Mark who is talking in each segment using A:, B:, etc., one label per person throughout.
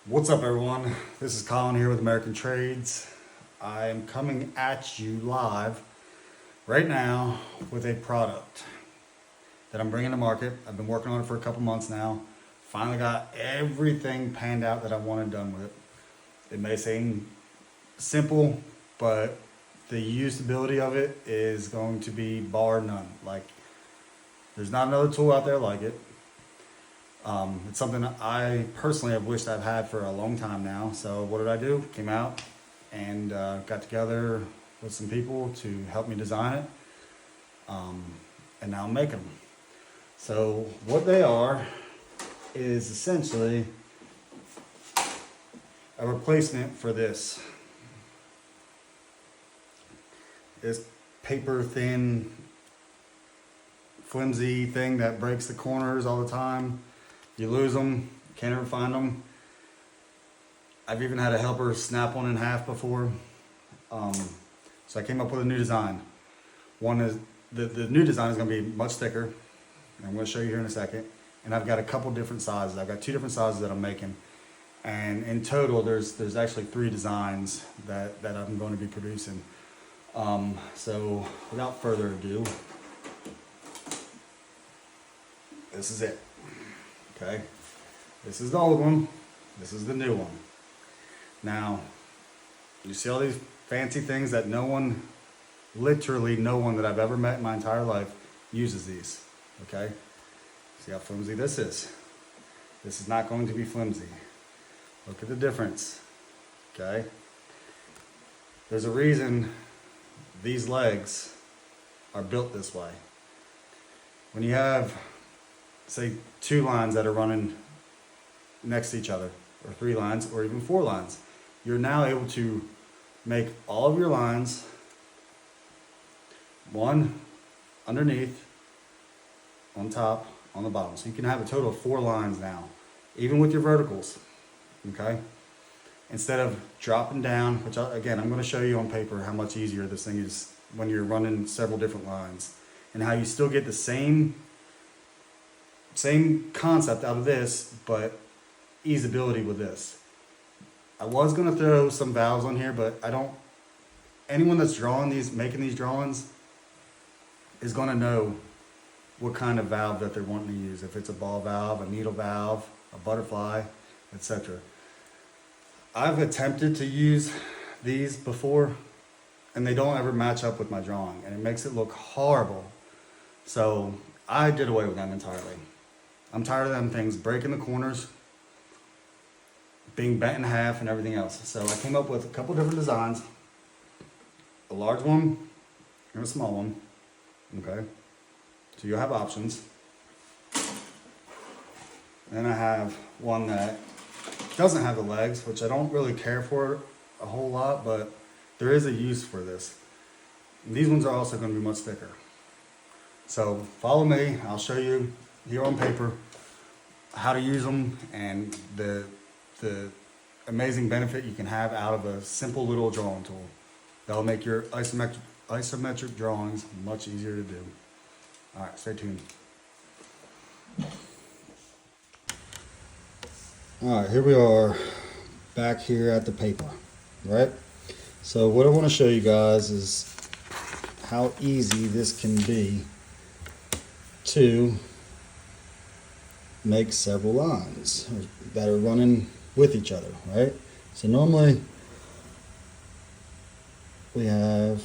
A: What's up, everyone? This is Colin here with American Trades. I am coming at you live right now with a product that I'm bringing to market. I've been working on it for a couple months now. Finally got everything panned out that I wanted done with it. It may seem simple, but the usability of it is going to be bar none. Like, there's not another tool out there like it. It's something that I personally have wished I've had for a long time now. So what did I do? Came out and got together with some people to help me design it. And now I'm making them. So what they are is essentially a replacement for this paper thin, flimsy thing that breaks the corners all the time. You lose them, can't ever find them. I've even had a helper snap one in half before. So I came up with a new design. One is, the new design is gonna be much thicker. I'm gonna show you here in a second. And I've got a couple different sizes. I've got two different sizes that I'm making. And in total, there's actually 3 designs that I'm going to be producing. So without further ado, this is it. Okay, this is the old one, this is the new one. Now, you see all these fancy things that literally no one that I've ever met in my entire life uses these, okay? See how flimsy this is? This is not going to be flimsy. Look at the difference, okay? There's a reason these legs are built this way. When you have, say, 2 lines that are running next to each other, or 3 lines, or even 4 lines, you're now able to make all of your lines one underneath, on top, on the bottom. So you can have a total of 4 lines now, even with your verticals, okay? Instead of dropping down, which again, I'm going to show you on paper how much easier this thing is when you're running several different lines, and how you still get the same concept out of this, but easeability with this. I was gonna throw some valves on here, but anyone that's making these drawings is gonna know what kind of valve that they're wanting to use. If it's a ball valve, a needle valve, a butterfly, etc. I've attempted to use these before, and they don't ever match up with my drawing, and it makes it look horrible. So I did away with them entirely. I'm tired of them things breaking the corners, being bent in half, and everything else. So I came up with a couple different designs. A large one and a small one, okay? So you'll have options. Then I have one that doesn't have the legs, which I don't really care for a whole lot, but there is a use for this. And these ones are also going to be much thicker. So follow me, I'll show you here on paper how to use them and the amazing benefit you can have out of a simple little drawing tool. That'll make your isometric drawings much easier to do. All right, stay tuned. All right, here we are back here at the paper, right? So what I want to show you guys is how easy this can be to make several lines that are running with each other, right? So normally we have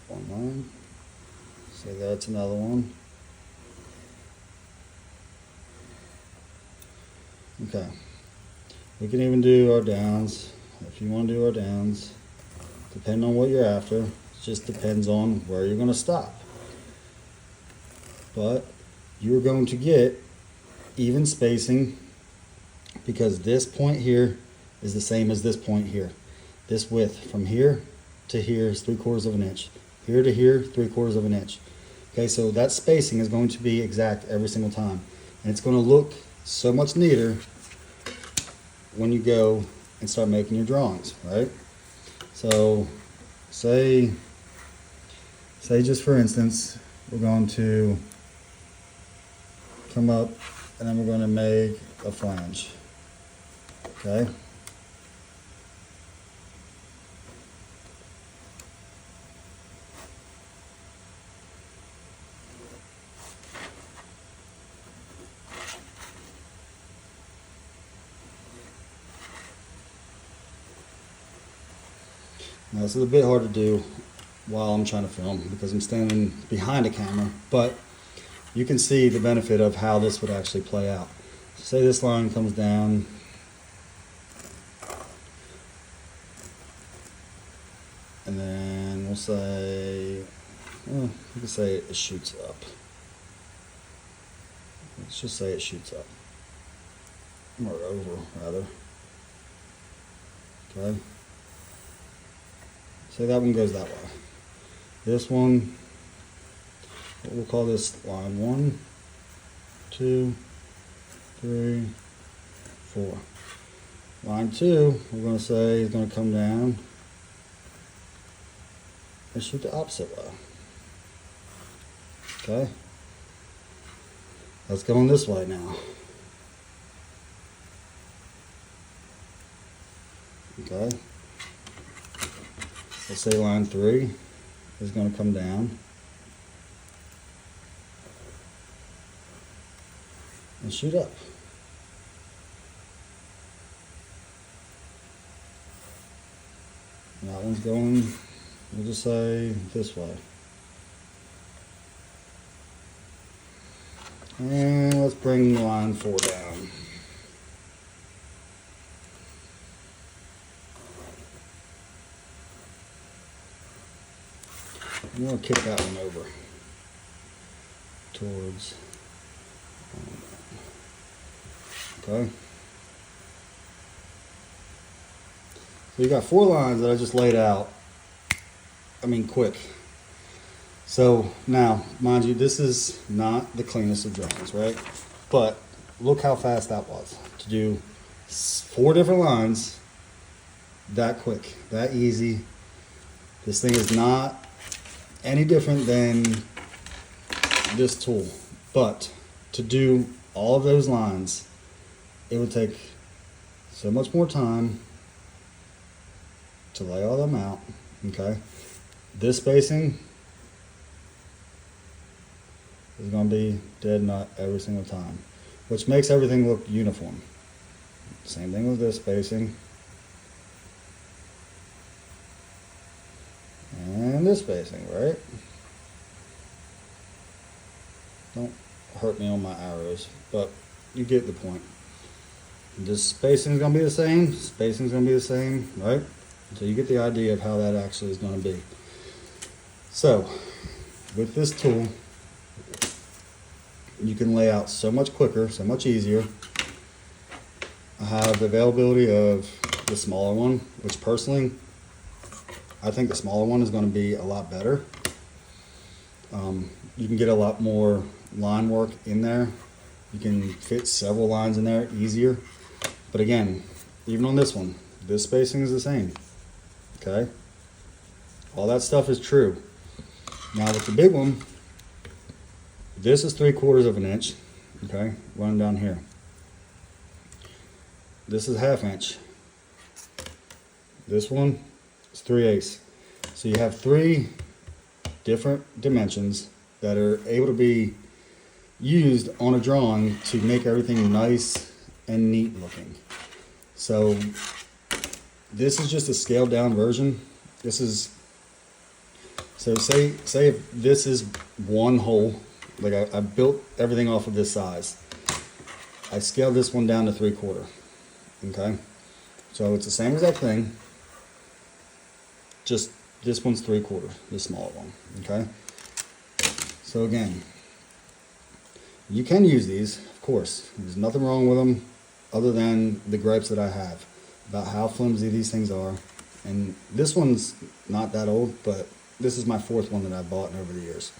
A: one line, so that's another one. Okay, we can even do our downs if you want to do our downs, depending on what you're after. It just depends on where you're going to stop. But you're going to get even spacing because this point here is the same as this point here. This width from here to here is 3/4 of an inch. Here to here, 3/4 of an inch. Okay, so that spacing is going to be exact every single time. And it's going to look so much neater when you go and start making your drawings, right? So say just for instance, we're going to come up and then we're going to make a flange. Okay. Now this is a bit hard to do while I'm trying to film because I'm standing behind a camera, but you can see the benefit of how this would actually play out. Say this line comes down, and then we'll say, well, we can say it shoots up. Let's just say it shoots up, or over rather. Okay. Say that one goes that way. This one, we'll call this line 1, 2, 3, 4. Line 2, we're going to say is going to come down and shoot the opposite way. Okay? That's going this way now. Okay? Let's say line 3 is going to come down and shoot up. And that one's going, we'll just say this way. And let's bring line 4 down. I'm going to kick that one over towards, okay. So you got 4 lines that I just laid out, quick. So now, mind you, this is not the cleanest of drawings, right? But look how fast that was to do 4 different lines that quick, that easy. This thing is not any different than this tool, but to do all of those lines, it would take so much more time to lay all them out. Okay, this spacing is going to be dead nut every single time, which makes everything look uniform. Same thing with this spacing and this spacing, right? Don't hurt me on my arrows, but you get the point. This spacing is going to be the same, spacing is going to be the same, right? So you get the idea of how that actually is going to be. So with this tool, you can lay out so much quicker, so much easier. I have the availability of the smaller one, which personally, I think the smaller one is going to be a lot better. You can get a lot more line work in there. You can fit several lines in there easier. But again, even on this one, this spacing is the same. Okay? All that stuff is true. Now with the big one, this is 3/4 of an inch. Okay? Running down here. This is 1/2 inch. This one is 3/8. So you have 3 different dimensions that are able to be used on a drawing to make everything nice and neat looking. So this is just a scaled down version. This is, so say if this is one hole, like I built everything off of this size. I scaled this one down to 3/4. Okay, so it's the same exact thing, just this one's 3/4, the smaller one. Okay, so again, you can use these, of course. There's nothing wrong with them other than the gripes that I have about how flimsy these things are. And this one's not that old, but this is my 4th one that I bought over the years.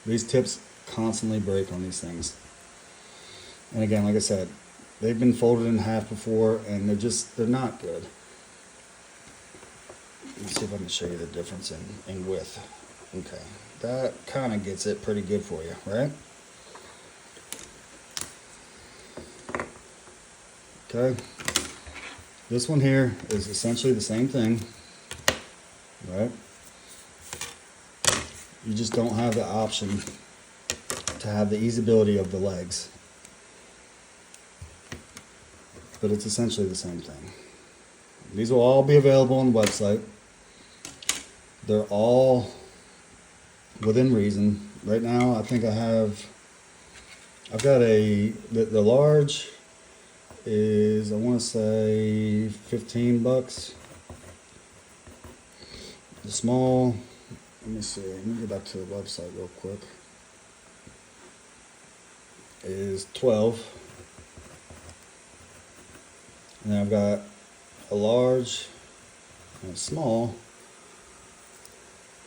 A: These tips constantly break on these things. And again, like I said, they've been folded in half before, and they're not good. Let's see if I can show you the difference in width. Okay, that kind of gets it pretty good for you, right? Okay, This one here is essentially the same thing, right? You just don't have the option to have the easeability of the legs. But it's essentially the same thing. These will all be available on the website. They're all within reason. Right now, I think I've got the large is, I want to say, 15 bucks. The small, let me see, let me go back to the website real quick, is 12. And then I've got a large and a small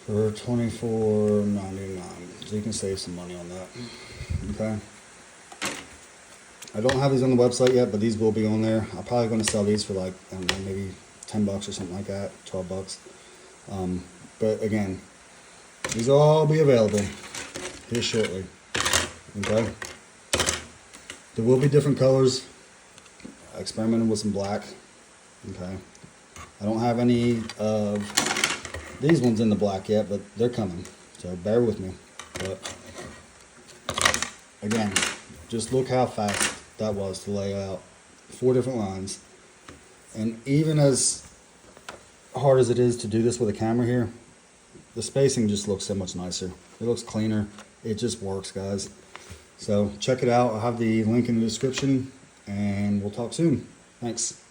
A: for $24.99. So you can save some money on that. Okay. I don't have these on the website yet, but these will be on there. I'm probably going to sell these for like, I don't know, maybe 10 bucks or something like that, 12 bucks. But again, these will all be available here shortly. Okay. There will be different colors. I experimented with some black. Okay. I don't have any of these ones in the black yet, but they're coming. So bear with me. But again, just look how fast that was to lay out 4 different lines. And even as hard as it is to do this with a camera here, the spacing just looks so much nicer. It looks cleaner. It just works, guys. So check it out. I'll have the link in the description, and we'll talk soon. Thanks.